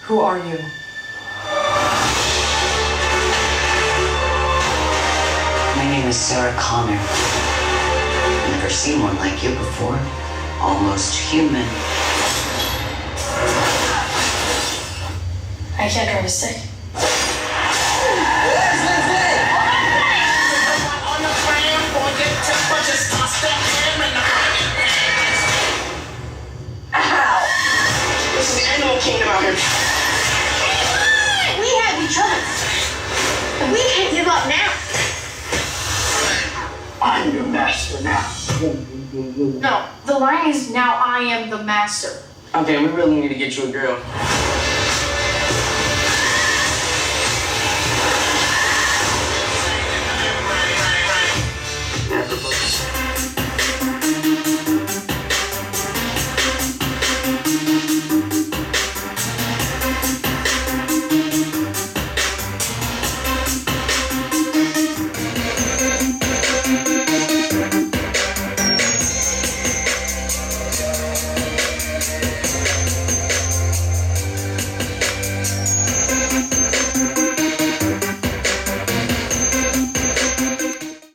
Who are you? My name is Sarah Connor. Never seen one like you before. Almost human. I can't drive a stick. Ow! This is Animal Kingdom out here. We have each other. And we can't give up now. I'm your master now. No, the line is now I am the master. Okay, we really need to get you a girl.